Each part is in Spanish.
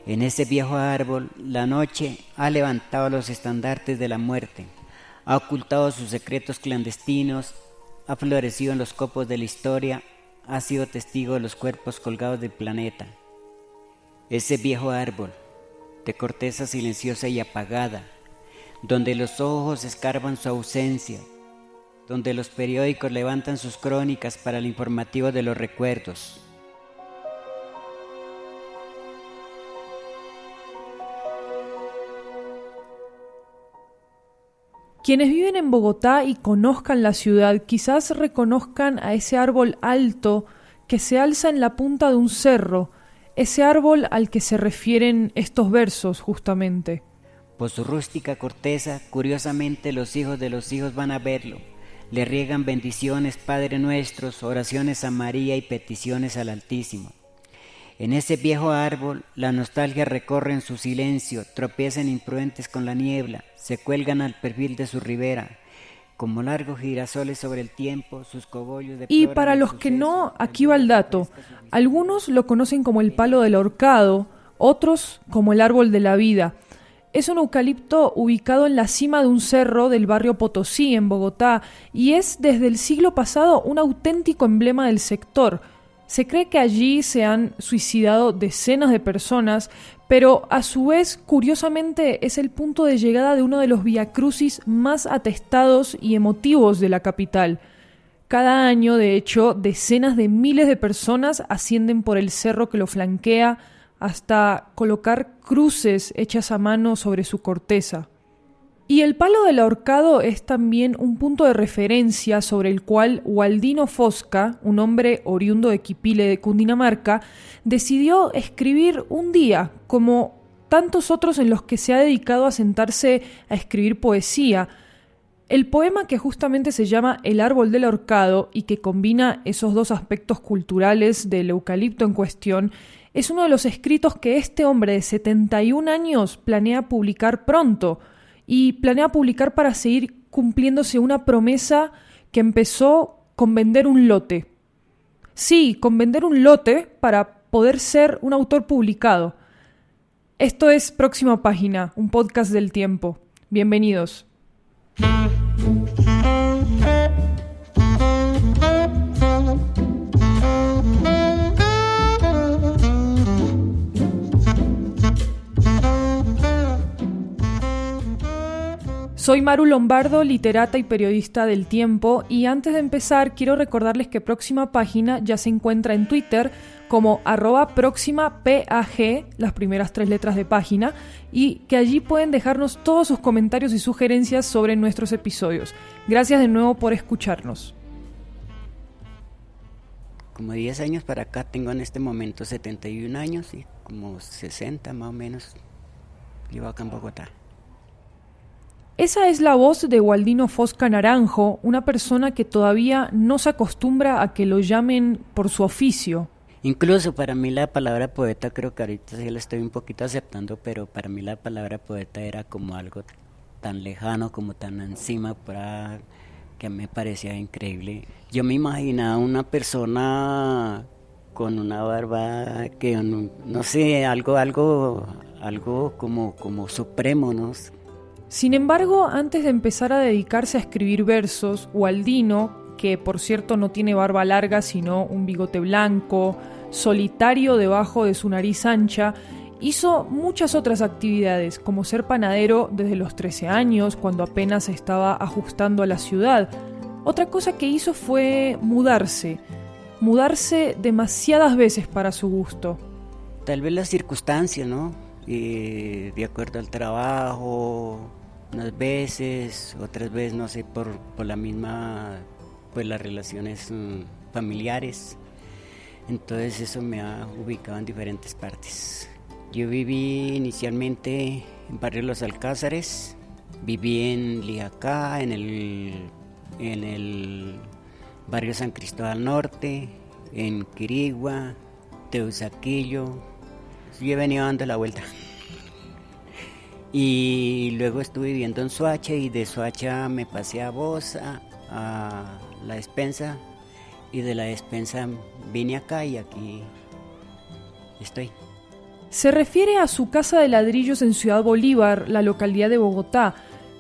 En ese viejo árbol, la noche ha levantado los estandartes de la muerte, ha ocultado sus secretos clandestinos, ha florecido en los copos de la historia, ha sido testigo de los cuerpos colgados del planeta. Ese viejo árbol, de corteza silenciosa y apagada, donde los ojos escarban su ausencia, donde los periódicos levantan sus crónicas para el informativo de los recuerdos. Quienes viven en Bogotá y conozcan la ciudad quizás reconozcan a ese árbol alto que se alza en la punta de un cerro, ese árbol al que se refieren estos versos justamente. Por su rústica corteza, curiosamente los hijos de los hijos van a verlo. Le riegan bendiciones, Padre nuestros, oraciones a María y peticiones al Altísimo. En ese viejo árbol, la nostalgia recorre en su silencio, tropiezan imprudentes con la niebla, se cuelgan al perfil de su ribera, como largos girasoles sobre el tiempo, sus cogollos de Y para los que no, aquí va el dato. Algunos lo conocen como el palo del ahorcado, otros como el árbol de la vida. Es un eucalipto ubicado en la cima de un cerro del barrio Potosí, en Bogotá, y es desde el siglo pasado un auténtico emblema del sector. Se cree que allí se han suicidado decenas de personas, pero a su vez, curiosamente, es el punto de llegada de uno de los viacrucis más atestados y emotivos de la capital. Cada año, de hecho, decenas de miles de personas ascienden por el cerro que lo flanquea hasta colocar cruces hechas a mano sobre su corteza. Y el palo del ahorcado es también un punto de referencia sobre el cual Gualdino Fosca, un hombre oriundo de Quipile de Cundinamarca, decidió escribir un día, como tantos otros en los que se ha dedicado a sentarse a escribir poesía. El poema, que justamente se llama El árbol del ahorcado y que combina esos dos aspectos culturales del eucalipto en cuestión, es uno de los escritos que este hombre de 71 años planea publicar pronto, y planea publicar para seguir cumpliéndose una promesa que empezó con vender un lote. Sí, con vender un lote para poder ser un autor publicado. Esto es Próxima Página, un podcast del tiempo. Bienvenidos. Soy Maru Lombardo, literata y periodista del Tiempo, y antes de empezar quiero recordarles que Próxima Página ya se encuentra en Twitter como @próximapag, las primeras 3 letras de página, y que allí pueden dejarnos todos sus comentarios y sugerencias sobre nuestros episodios. Gracias de nuevo por escucharnos. Como 10 años para acá tengo en este momento 71 años y como 60 más o menos vivo acá en Bogotá. Esa es la voz de Gualdino Fosca Naranjo, una persona que todavía no se acostumbra a que lo llamen por su oficio. Incluso para mí la palabra poeta, creo que ahorita sí la estoy un poquito aceptando, pero para mí la palabra poeta era como algo tan lejano, como tan encima, que me parecía increíble. Yo me imaginaba una persona con una barba que no sé, algo como supremo, ¿no? Sin embargo, antes de empezar a dedicarse a escribir versos, Gualdino, que por cierto no tiene barba larga sino un bigote blanco, solitario debajo de su nariz ancha, hizo muchas otras actividades, como ser panadero desde los 13 años, cuando apenas se estaba ajustando a la ciudad. Otra cosa que hizo fue mudarse demasiadas veces para su gusto. Tal vez las circunstancias, ¿no? De acuerdo al trabajo, unas veces, otras veces, no sé, por la misma, pues las relaciones familiares. Entonces eso me ha ubicado en diferentes partes. Yo viví inicialmente en Barrio Los Alcázares, viví en Lijacá, en el barrio San Cristóbal Norte, en Quirigua, Teusaquillo. Yo he venido dando la vuelta. Y luego estuve viviendo en Soacha y de Soacha me pasé a Bosa, a La Despensa, y de La Despensa vine acá y aquí estoy. Se refiere a su casa de ladrillos en Ciudad Bolívar, la localidad de Bogotá,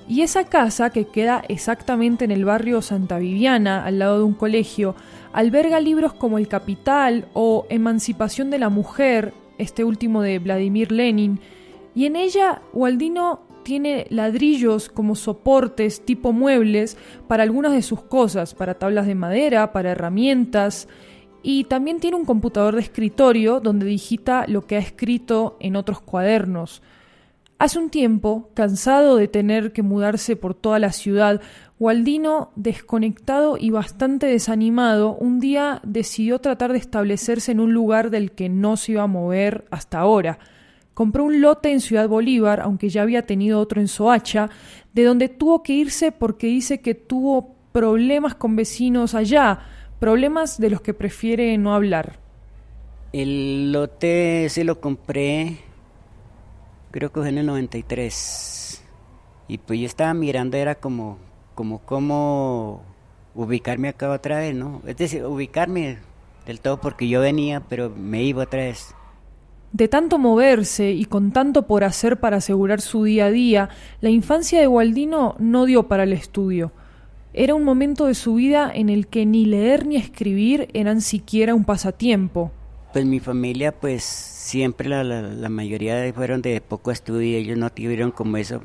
y esa casa, que queda exactamente en el barrio Santa Viviana, al lado de un colegio, alberga libros como El Capital o Emancipación de la Mujer, este último de Vladimir Lenin, y en ella Gualdino tiene ladrillos como soportes tipo muebles para algunas de sus cosas, para tablas de madera, para herramientas, y también tiene un computador de escritorio donde digita lo que ha escrito en otros cuadernos. Hace un tiempo, cansado de tener que mudarse por toda la ciudad, Gualdino, desconectado y bastante desanimado, un día decidió tratar de establecerse en un lugar del que no se iba a mover hasta ahora. Compró un lote en Ciudad Bolívar, aunque ya había tenido otro en Soacha, de donde tuvo que irse porque dice que tuvo problemas con vecinos allá, problemas de los que prefiere no hablar. El lote se lo compré, creo que fue en el 93. Y pues yo estaba mirando, era como cómo ubicarme acá otra vez, ¿no? Es decir, ubicarme del todo porque yo venía, pero me iba otra vez. De tanto moverse y con tanto por hacer para asegurar su día a día, la infancia de Gualdino no dio para el estudio. Era un momento de su vida en el que ni leer ni escribir eran siquiera un pasatiempo. Pues mi familia, pues siempre la mayoría fueron de poco estudio, ellos no tuvieron como eso.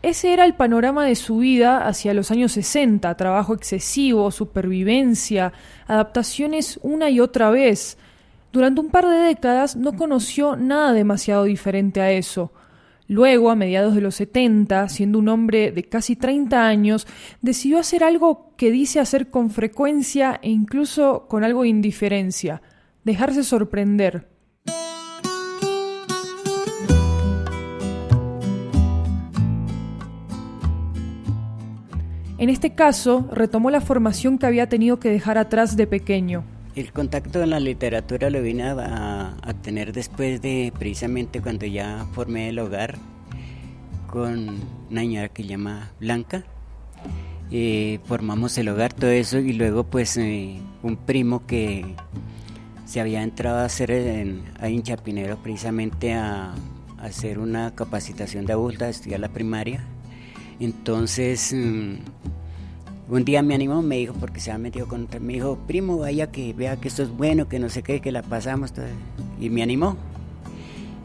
Ese era el panorama de su vida hacia los años 60, trabajo excesivo, supervivencia, adaptaciones una y otra vez. Durante un par de décadas no conoció nada demasiado diferente a eso. Luego, a mediados de los 70, siendo un hombre de casi 30 años, decidió hacer algo que dice hacer con frecuencia e incluso con algo de indiferencia: dejarse sorprender. En este caso, retomó la formación que había tenido que dejar atrás de pequeño. El contacto con la literatura lo vine a tener después de, precisamente cuando ya formé el hogar con una señora que se llama Blanca. Formamos el hogar, todo eso, y luego pues un primo que se había entrado a hacer ahí en Chapinero precisamente a hacer una capacitación de adulta, a estudiar la primaria. Entonces un día me animó, me dijo, porque se había metido con otra, me dijo: primo, vaya que vea que esto es bueno, que no sé qué, que la pasamos todo. Y me animó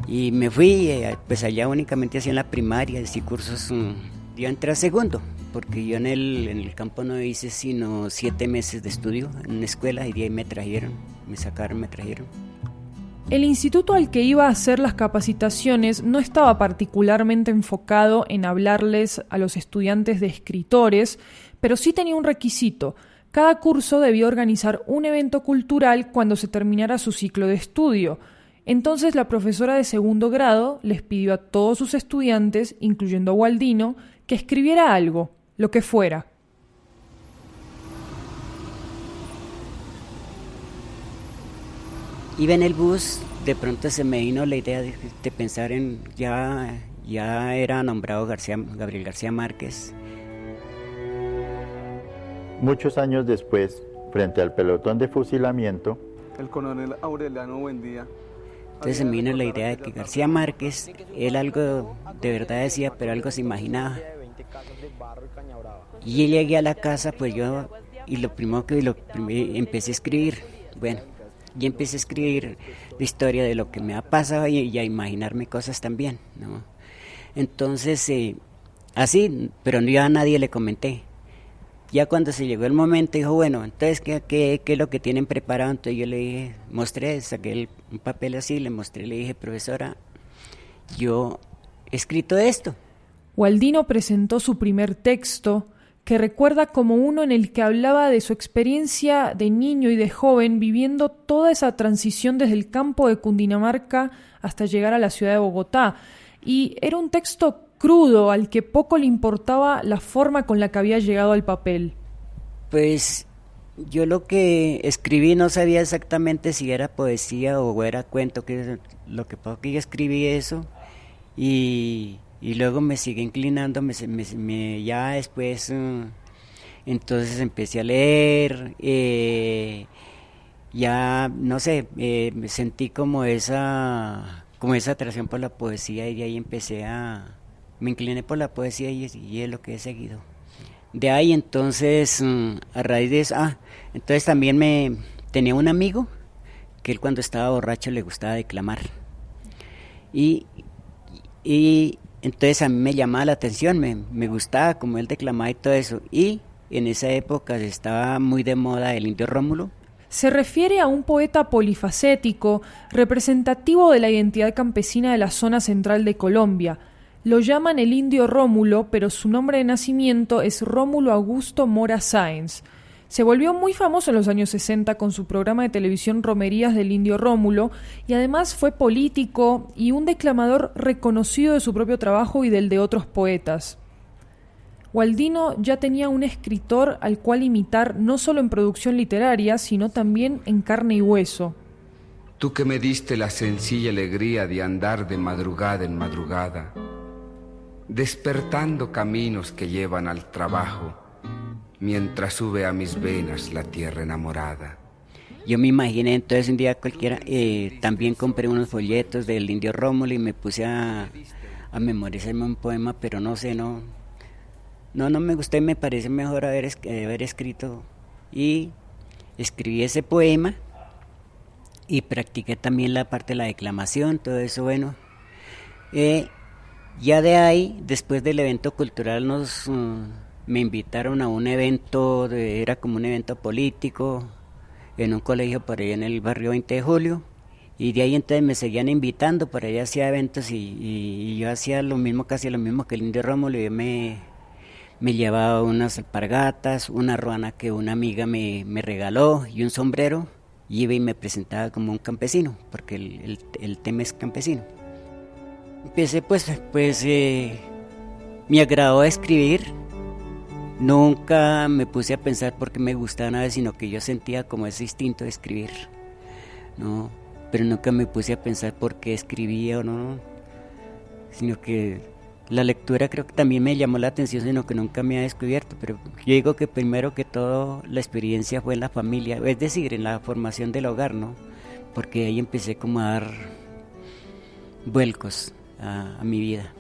y me fui, pues allá únicamente hacía en la primaria, hice cursos. Yo entré a segundo, porque yo en el campo no hice sino 7 meses de estudio en una escuela, y de ahí me trajeron. El instituto al que iba a hacer las capacitaciones no estaba particularmente enfocado en hablarles a los estudiantes de escritores, pero sí tenía un requisito: cada curso debía organizar un evento cultural cuando se terminara su ciclo de estudio. Entonces la profesora de segundo grado les pidió a todos sus estudiantes, incluyendo a Gualdino, que escribiera algo, lo que fuera. Iba en el bus, de pronto se me vino la idea de pensar en, ya era nombrado Gabriel García Márquez. Muchos años después, frente al pelotón de fusilamiento, el coronel Aureliano Buendía. Entonces se me vino la idea de que García Márquez, él algo de verdad decía, pero algo se imaginaba. Y llegué a la casa, pues yo, y lo primero empecé a escribir. Bueno, y empecé a escribir la historia de lo que me ha pasado y a imaginarme cosas también, ¿no? Entonces, así, pero yo a nadie le comenté. Ya cuando se llegó el momento, dijo: bueno, entonces, ¿qué es lo que tienen preparado? Entonces yo le dije, saqué un papel así, le mostré, le dije: profesora, yo he escrito esto. Gualdino presentó su primer texto, que recuerda como uno en el que hablaba de su experiencia de niño y de joven viviendo toda esa transición desde el campo de Cundinamarca hasta llegar a la ciudad de Bogotá. Y era un texto crudo, al que poco le importaba la forma con la que había llegado al papel. Pues yo lo que escribí no sabía exactamente si era poesía o era cuento, que lo que pasó que yo escribí eso y luego me sigue inclinando, ya después entonces empecé a leer, ya no sé, me sentí como esa como esa atracción por la poesía y de ahí me incliné por la poesía y es lo que he seguido. De ahí entonces, a raíz de eso, entonces también tenía un amigo que él cuando estaba borracho le gustaba declamar. Y entonces a mí me llamaba la atención, me gustaba como él declamaba y todo eso. Y en esa época estaba muy de moda el Indio Rómulo. Se refiere a un poeta polifacético, representativo de la identidad campesina de la zona central de Colombia. Lo llaman el Indio Rómulo, pero su nombre de nacimiento es Rómulo Augusto Mora Sáenz. Se volvió muy famoso en los años 60 con su programa de televisión Romerías del Indio Rómulo y además fue político y un declamador reconocido de su propio trabajo y del de otros poetas. Gualdino ya tenía un escritor al cual imitar no solo en producción literaria, sino también en carne y hueso. Tú que me diste la sencilla alegría de andar de madrugada en madrugada, despertando caminos que llevan al trabajo, mientras sube a mis venas la tierra enamorada. Yo me imaginé entonces un día cualquiera, también compré unos folletos del Indio Rómulo y me puse a memorizarme un poema, pero no sé, no me gustó y me parece mejor haber escrito. Y escribí ese poema y practiqué también la parte de la declamación, todo eso, bueno. Ya de ahí, después del evento cultural, me invitaron a un evento, era como un evento político, en un colegio por allá en el barrio 20 de Julio. Y de ahí entonces me seguían invitando, por allá hacía eventos y yo hacía casi lo mismo que el Indio Rómulo. Yo me llevaba unas alpargatas, una ruana que una amiga me regaló y un sombrero, y iba y me presentaba como un campesino, porque el tema es campesino. Empecé me agradó escribir, nunca me puse a pensar por qué me gustaba nada, sino que yo sentía como ese instinto de escribir, ¿no? Pero nunca me puse a pensar por qué escribía o no, sino que la lectura creo que también me llamó la atención, sino que nunca me ha descubierto. Pero yo digo que primero que todo la experiencia fue en la familia, es decir, en la formación del hogar, ¿no? Porque ahí empecé como a dar vuelcos a mi vida.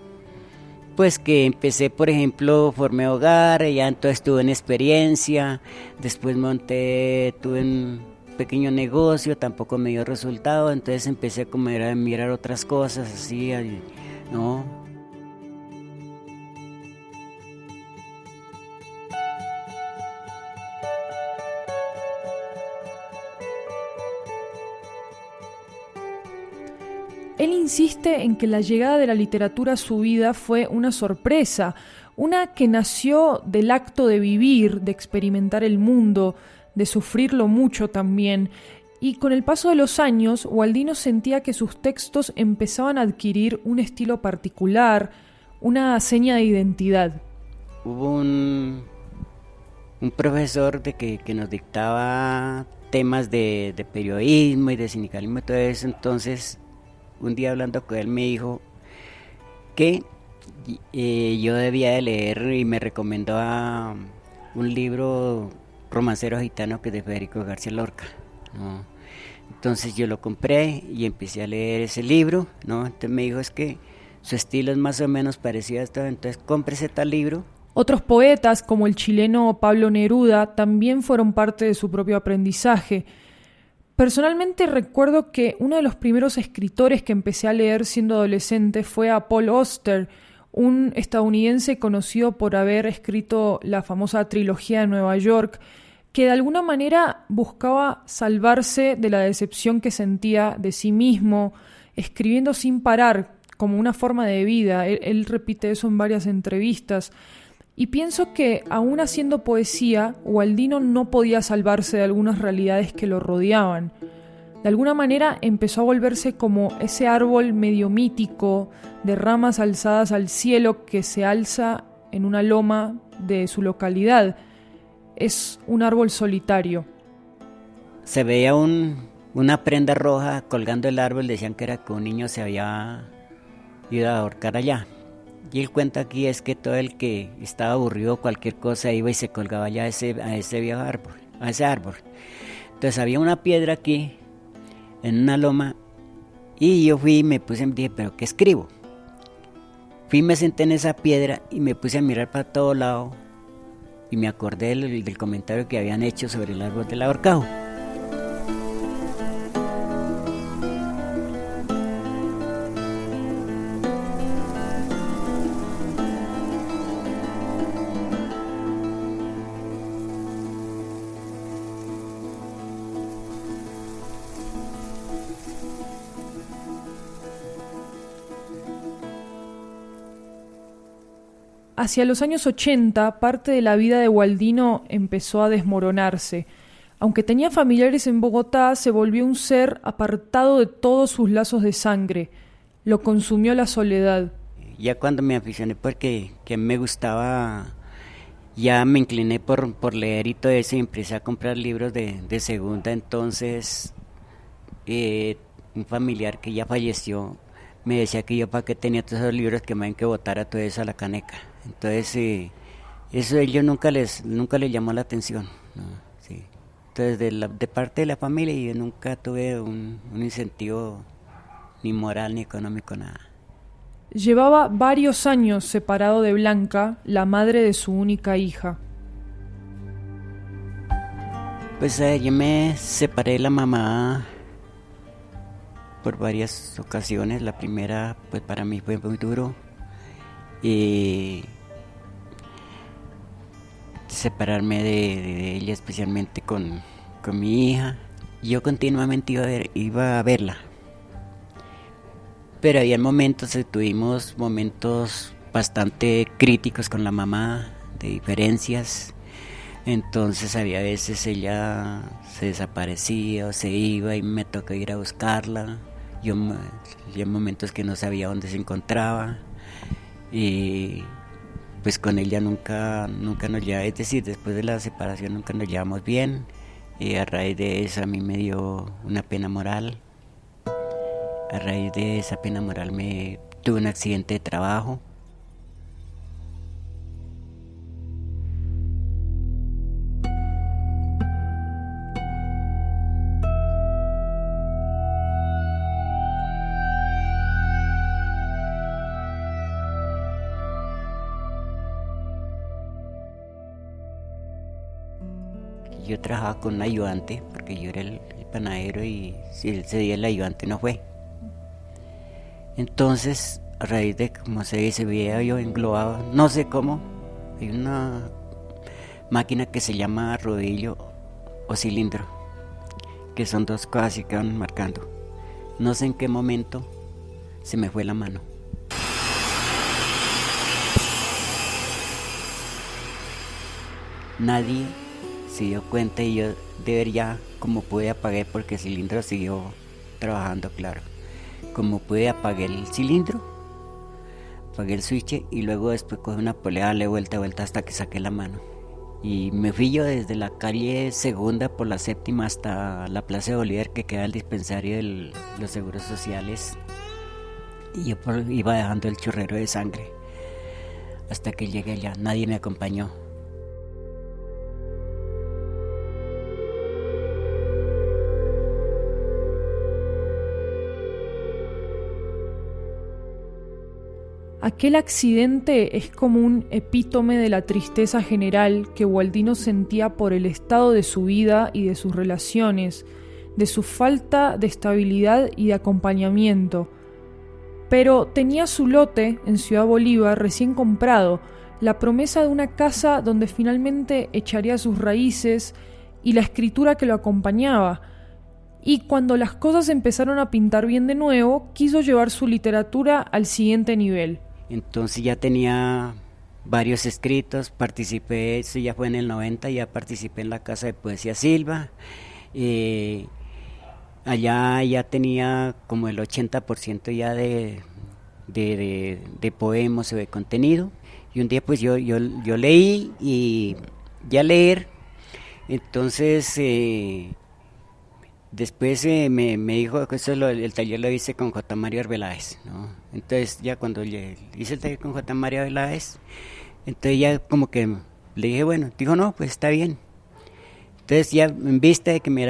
Pues que empecé, por ejemplo, formé hogar, ya entonces tuve una experiencia, después tuve un pequeño negocio, tampoco me dio resultado, entonces empecé como a mirar otras cosas, así, ¿no? Él insiste en que la llegada de la literatura a su vida fue una sorpresa, una que nació del acto de vivir, de experimentar el mundo, de sufrirlo mucho también. Y con el paso de los años, Gualdino sentía que sus textos empezaban a adquirir un estilo particular, una seña de identidad. Hubo un profesor que nos dictaba temas de periodismo y de sindicalismo y todo eso, entonces un día hablando con él me dijo que yo debía de leer y me recomendó a un libro romancero gitano que es de Federico García Lorca, ¿no? Entonces yo lo compré y empecé a leer ese libro, ¿no? Entonces me dijo es que su estilo es más o menos parecido a esto, entonces cómprese tal libro. Otros poetas, como el chileno Pablo Neruda, también fueron parte de su propio aprendizaje. Personalmente recuerdo que uno de los primeros escritores que empecé a leer siendo adolescente fue a Paul Auster, un estadounidense conocido por haber escrito la famosa trilogía de Nueva York, que de alguna manera buscaba salvarse de la decepción que sentía de sí mismo, escribiendo sin parar, como una forma de vida. Él repite eso en varias entrevistas. Y pienso que, aún haciendo poesía, Gualdino no podía salvarse de algunas realidades que lo rodeaban. De alguna manera empezó a volverse como ese árbol medio mítico, de ramas alzadas al cielo que se alza en una loma de su localidad. Es un árbol solitario. Se veía una prenda roja colgando el árbol, decían que era que un niño se había ido a ahorcar allá. Y el cuento aquí es que todo el que estaba aburrido cualquier cosa iba y se colgaba allá a ese viejo árbol, a ese árbol. Entonces había una piedra aquí, en una loma, Y yo fui y me puse, dije, ¿pero qué escribo? Fui y me senté en esa piedra y me puse a mirar para todo lado y me acordé del comentario que habían hecho sobre el árbol del ahorcado. Hacia los años 80, parte de la vida de Gualdino empezó a desmoronarse. Aunque tenía familiares en Bogotá, se volvió un ser apartado de todos sus lazos de sangre. Lo consumió la soledad. Ya cuando me aficioné porque que me gustaba, ya me incliné por leer y todo eso y empecé a comprar libros de segunda. Entonces, un familiar que ya falleció me decía que yo para qué tenía todos esos libros, que me habían que botar a todo eso a la caneca. Entonces, eso a ellos nunca les llamó la atención, ¿no? Sí. Entonces, de parte de la familia, yo nunca tuve un incentivo ni moral ni económico, nada. Llevaba varios años separado de Blanca, la madre de su única hija. Pues yo me separé de la mamá por varias ocasiones. La primera, pues para mí fue muy duro. Y separarme de ella, especialmente con mi hija. Yo continuamente iba a verla. Pero había tuvimos momentos bastante críticos con la mamá, de diferencias. Entonces había veces ella se desaparecía o se iba y me tocó ir a buscarla. Había momentos que no sabía dónde se encontraba. Y pues con ella nunca nos llevamos, es decir, después de la separación nunca nos llevamos bien. Y a raíz de eso a mí me dio una pena moral. A raíz de esa pena moral tuve un accidente de trabajo. Yo trabajaba con un ayudante, porque yo era el panadero y ese día el ayudante no fue. Entonces, a raíz de como se veía yo englobado, no sé cómo, hay una máquina que se llama rodillo o cilindro, que son dos cosas que van marcando. No sé en qué momento se me fue la mano. Nadie se dio cuenta y yo de ver ya como pude apagar, porque el cilindro siguió trabajando, claro. Como pude apagué el cilindro, apagué el switch y luego después cogí una polea, darle vuelta hasta que saqué la mano. Y me fui yo desde la calle Segunda por la Séptima hasta la Plaza de Bolívar, que queda el dispensario de los seguros sociales. Y yo iba dejando el chorrero de sangre hasta que llegué allá. Nadie me acompañó. Aquel accidente es como un epítome de la tristeza general que Gualdino sentía por el estado de su vida y de sus relaciones, de su falta de estabilidad y de acompañamiento. Pero tenía su lote en Ciudad Bolívar recién comprado, la promesa de una casa donde finalmente echaría sus raíces y la escritura que lo acompañaba. Y cuando las cosas empezaron a pintar bien de nuevo, quiso llevar su literatura al siguiente nivel. Entonces ya tenía varios escritos, participé, eso ya fue en el 90, ya participé en la Casa de Poesía Silva. Allá ya tenía como el 80% ya de poemas o de contenido. Y un día pues yo leí y ya leer, entonces después me dijo que el taller lo hice con J. Mario Arbeláez, ¿no? Entonces ya cuando hice el taller con J. Mario Arbeláez, entonces ya como que le dije, bueno, dijo no, pues está bien. Entonces ya en vista de que me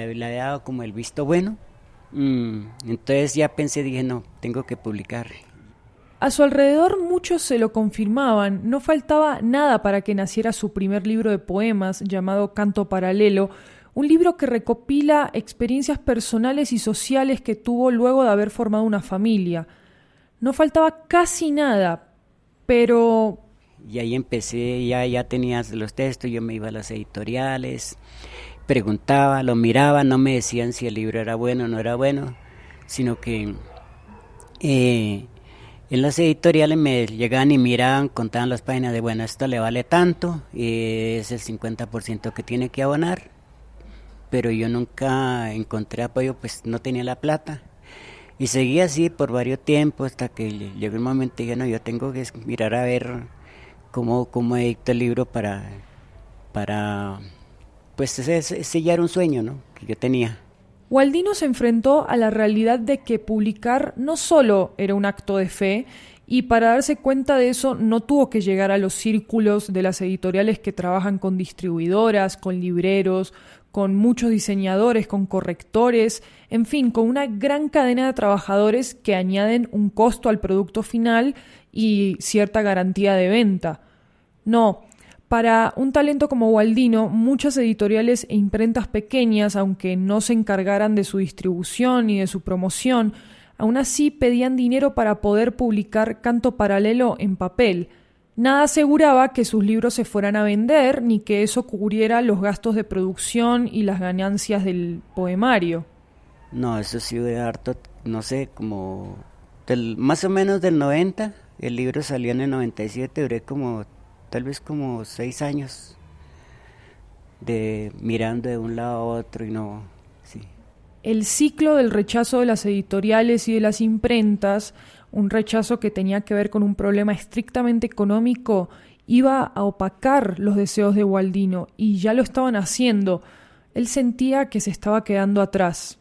había dado como el visto bueno, Entonces ya pensé, dije, no, tengo que publicar. A su alrededor muchos se lo confirmaban, no faltaba nada para que naciera su primer libro de poemas llamado Canto Paralelo, un libro que recopila experiencias personales y sociales que tuvo luego de haber formado una familia. No faltaba casi nada, pero... Y ahí empecé, ya tenías los textos, yo me iba a las editoriales, preguntaba, lo miraba, no me decían si el libro era bueno o no era bueno, sino que en las editoriales me llegaban y miraban, contaban las páginas de, bueno, esto le vale tanto, es el 50% que tiene que abonar, pero yo nunca encontré apoyo, pues no tenía la plata. Y seguí así por varios tiempos hasta que llegó el momento y dije, no, yo tengo que mirar a ver cómo edito el libro para pues sellar un sueño, ¿no?, que yo tenía. Gualdino se enfrentó a la realidad de que publicar no solo era un acto de fe, y para darse cuenta de eso no tuvo que llegar a los círculos de las editoriales que trabajan con distribuidoras, con libreros, con muchos diseñadores, con correctores, en fin, con una gran cadena de trabajadores que añaden un costo al producto final y cierta garantía de venta. No, para un talento como Gualdino, muchas editoriales e imprentas pequeñas, aunque no se encargaran de su distribución ni de su promoción, aún así pedían dinero para poder publicar Canto Paralelo en papel. Nada aseguraba que sus libros se fueran a vender, ni que eso cubriera los gastos de producción y las ganancias del poemario. No, eso sí de harto, no sé, como más o menos del 90, el libro salió en el 97, duré tal vez como 6 años mirando de un lado a otro y no, sí. El ciclo del rechazo de las editoriales y de las imprentas, un rechazo que tenía que ver con un problema estrictamente económico, iba a opacar los deseos de Gualdino, y ya lo estaban haciendo. Él sentía que se estaba quedando atrás.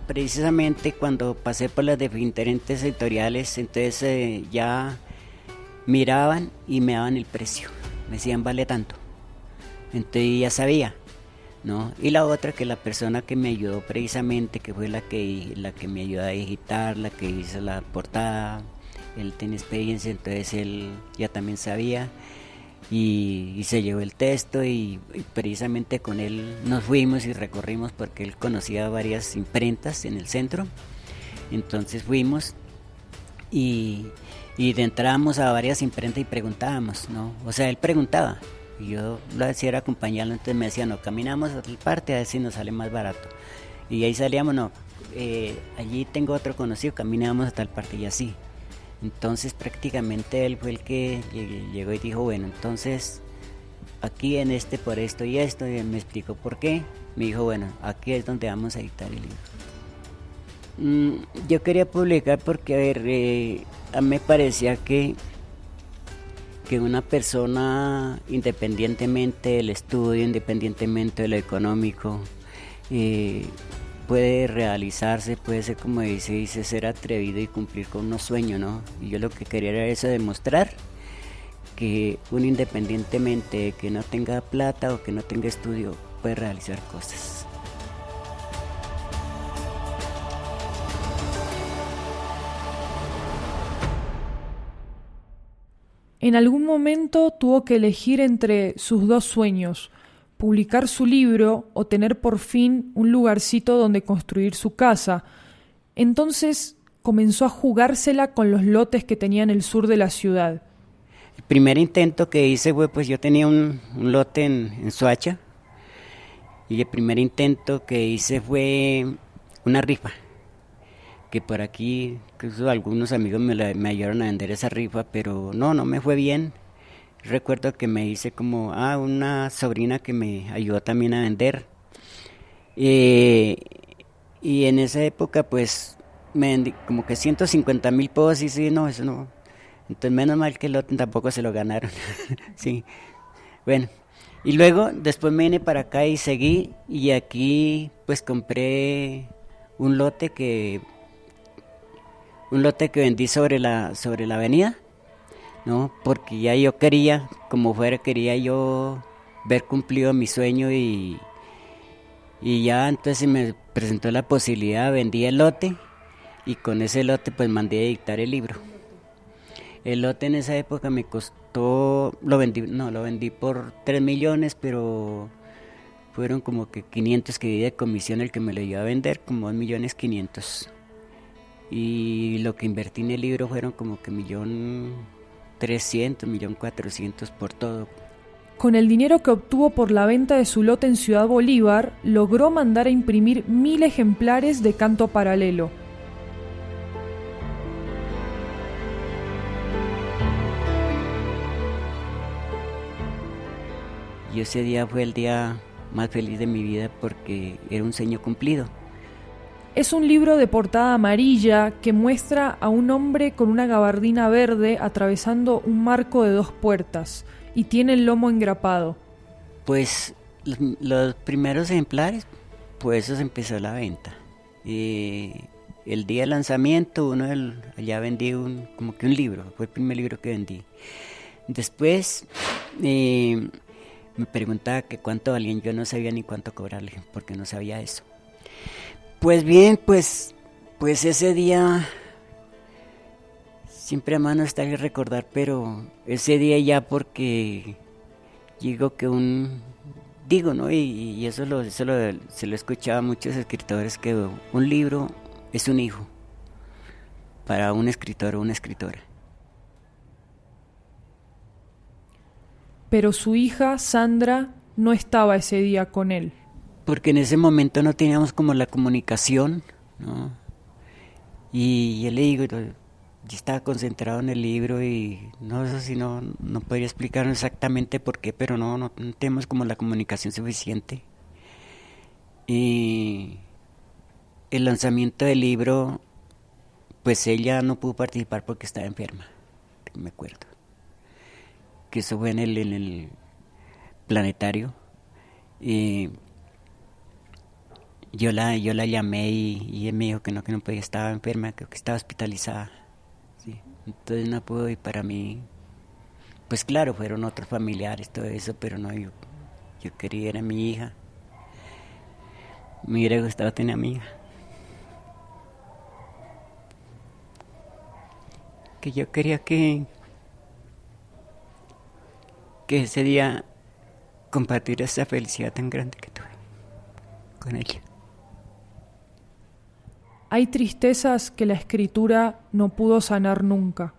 Precisamente cuando pasé por las diferentes editoriales, entonces ya miraban y me daban el precio, me decían vale tanto, entonces ya sabía, ¿no? Y la otra, que la persona que me ayudó precisamente, que fue la que me ayudó a digitar, la que hizo la portada, él tenía experiencia, entonces él ya también sabía. Y se llevó el texto y precisamente con él nos fuimos y recorrimos porque él conocía varias imprentas en el centro, entonces fuimos y entramos a varias imprentas y preguntábamos, ¿no? O sea, él preguntaba y yo lo hacía era acompañarlo, entonces me decía, no, caminamos a tal parte a ver si nos sale más barato, y ahí salíamos, no, allí tengo otro conocido, caminamos a tal parte y así. Entonces prácticamente él fue el que llegó y dijo, bueno, entonces aquí en por esto y esto, y él me explicó por qué. Me dijo, bueno, aquí es donde vamos a editar el libro. Yo quería publicar porque, a ver, a mí me parecía que una persona, independientemente del estudio, independientemente de lo económico, puede realizarse, puede ser, como dice, ser atrevido y cumplir con unos sueños, ¿no? Y yo lo que quería era eso, demostrar que uno, independientemente de que no tenga plata o que no tenga estudio, puede realizar cosas. En algún momento tuvo que elegir entre sus dos sueños: publicar su libro o tener por fin un lugarcito donde construir su casa. Entonces comenzó a jugársela con los lotes que tenía en el sur de la ciudad. El primer intento que hice fue, pues yo tenía un lote en Soacha, y el primer intento que hice fue una rifa, que por aquí incluso algunos amigos me ayudaron a vender esa rifa, pero no me fue bien. Recuerdo que me hice como una sobrina que me ayudó también a vender, y en esa época pues me vendí como que 150,000 pesos, y sí, no, eso no, entonces menos mal que el lote tampoco se lo ganaron. Sí, bueno, y luego después me vine para acá y seguí, y aquí pues compré un lote un lote que vendí sobre la avenida, ¿no? Porque ya yo quería, como fuera, quería yo ver cumplido mi sueño y ya entonces se me presentó la posibilidad, vendí el lote y con ese lote pues mandé a editar el libro. El lote en esa época me costó, lo vendí por 3 millones, pero fueron como que 500 que di de comisión el que me lo iba a vender, como 2.500.000. Y lo que invertí en el libro fueron como que 1.300.000, 1.400.000 por todo. Con el dinero que obtuvo por la venta de su lote en Ciudad Bolívar, logró mandar a imprimir 1.000 ejemplares de Canto Paralelo. Y ese día fue el día más feliz de mi vida porque era un sueño cumplido. Es un libro de portada amarilla que muestra a un hombre con una gabardina verde atravesando un marco de 2 puertas y tiene el lomo engrapado. Pues los primeros ejemplares, pues eso se empezó la venta. El día del lanzamiento, allá vendí como que un libro, fue el primer libro que vendí. Después me preguntaba que cuánto valían, yo no sabía ni cuánto cobrarle, porque no sabía eso. Pues bien, pues ese día, siempre a mano está el recordar, pero ese día ya porque digo que ¿no? Y eso se lo escuchaba a muchos escritores, que un libro es un hijo para un escritor o una escritora. Pero su hija, Sandra, no estaba ese día con él. Porque en ese momento no teníamos como la comunicación, ¿no? Y yo le digo, yo estaba concentrado en el libro y no sé si no podría explicar exactamente por qué, pero no tenemos como la comunicación suficiente. Y el lanzamiento del libro, pues ella no pudo participar porque estaba enferma, me acuerdo. Que eso fue en el planetario. Yo la llamé y ella me dijo que no podía, estaba enferma, creo que estaba hospitalizada. Sí. Entonces no pudo, y para mí, pues claro, fueron otros familiares, todo eso, pero no, yo quería, era mi hija. Me hubiera gustado tener a mi hija. Que yo quería que ese día compartir esa felicidad tan grande que tuve con ella. Hay tristezas que la escritura no pudo sanar nunca.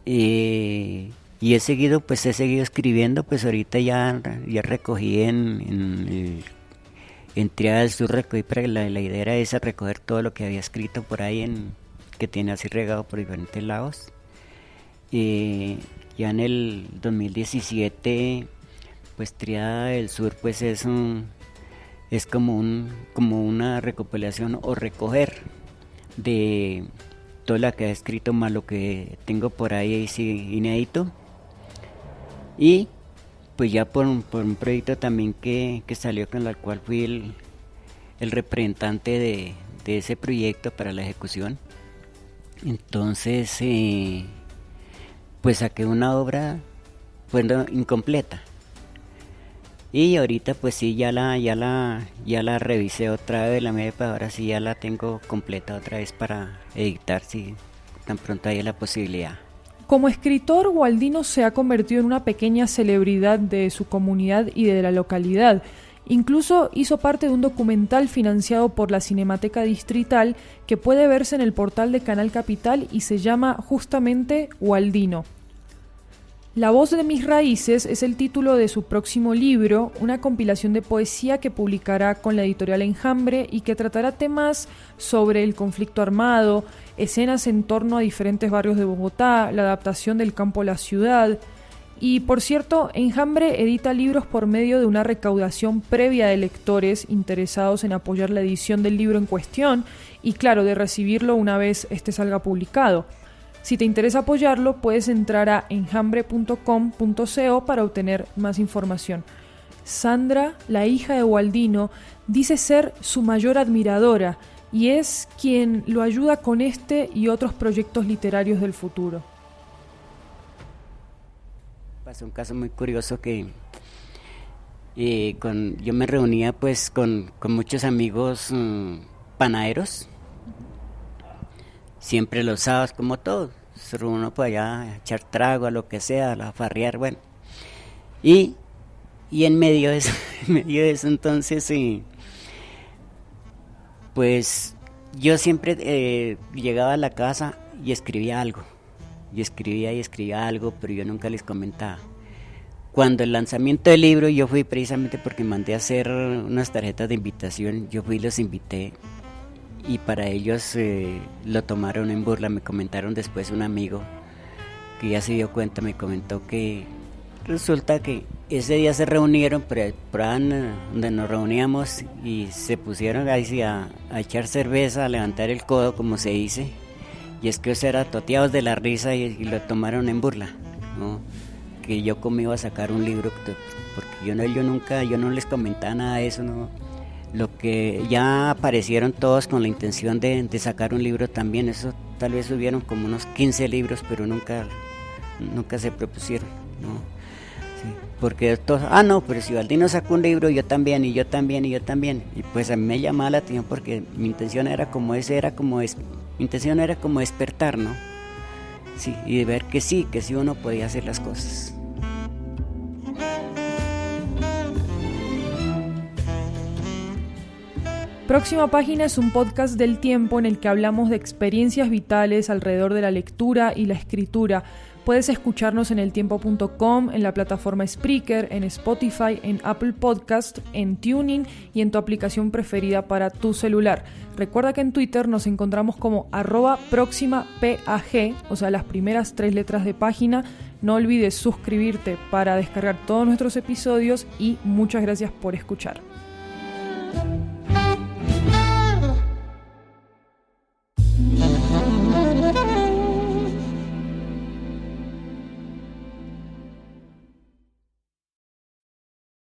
Y he seguido escribiendo, pues ahorita ya recogí en Triada del Sur, recogí, para la idea era esa, recoger todo lo que había escrito por ahí, que tiene así regado por diferentes lados. Ya en el 2017, pues Triada del Sur pues es como una recopilación o recoger de todo lo que he escrito más lo que tengo por ahí inédito, y pues ya por un proyecto también que salió, con el cual fui el representante de ese proyecto para la ejecución. Entonces pues saqué una obra pues incompleta, y ahorita pues sí ya la revisé otra vez, ahora sí ya la tengo completa otra vez para editar, si tan pronto haya la posibilidad. Como escritor, Gualdino se ha convertido en una pequeña celebridad de su comunidad y de la localidad. Incluso hizo parte de un documental financiado por la Cinemateca Distrital que puede verse en el portal de Canal Capital y se llama justamente Gualdino. La voz de mis raíces es el título de su próximo libro, una compilación de poesía que publicará con la editorial Enjambre y que tratará temas sobre el conflicto armado, escenas en torno a diferentes barrios de Bogotá, la adaptación del campo a la ciudad. Y por cierto, Enjambre edita libros por medio de una recaudación previa de lectores interesados en apoyar la edición del libro en cuestión y claro, de recibirlo una vez este salga publicado. Si te interesa apoyarlo, puedes entrar a enjambre.com.co para obtener más información. Sandra, la hija de Gualdino, dice ser su mayor admiradora y es quien lo ayuda con este y otros proyectos literarios del futuro. Pasó un caso muy curioso que yo me reunía pues con muchos amigos panaderos, siempre los sábados como todos, uno por allá a echar trago, a lo que sea, a farrear, bueno, y en medio de eso, entonces pues yo siempre llegaba a la casa y escribía algo, y escribía algo, pero yo nunca les comentaba. Cuando el lanzamiento del libro, yo fui precisamente porque mandé a hacer unas tarjetas de invitación, yo fui y los invité, y para ellos lo tomaron en burla. Me comentaron después un amigo que ya se dio cuenta, me comentó que resulta que ese día se reunieron, pero donde nos reuníamos, y se pusieron ahí a echar cerveza, a levantar el codo, como se dice, y es que ellos eran toteados de la risa y lo tomaron en burla, ¿no? Que yo como iba a sacar un libro, porque yo no les comentaba nada de eso, ¿no? Lo que ya aparecieron todos con la intención de sacar un libro también, eso tal vez hubieron como unos 15 libros, pero nunca se propusieron, ¿no? Sí, porque todos, no, pero si Gualdino sacó un libro, yo también, y pues a mí me llamaba la atención porque mi intención era como despertar, ¿no? Sí, y de ver que sí uno podía hacer las cosas. Próxima Página es un podcast del Tiempo en el que hablamos de experiencias vitales alrededor de la lectura y la escritura. Puedes escucharnos en eltiempo.com, en la plataforma Spreaker, en Spotify, en Apple Podcast, en Tuning y en tu aplicación preferida para tu celular. Recuerda que en Twitter nos encontramos como @próximapag, o sea, las primeras 3 letras de página. No olvides suscribirte para descargar todos nuestros episodios y muchas gracias por escuchar.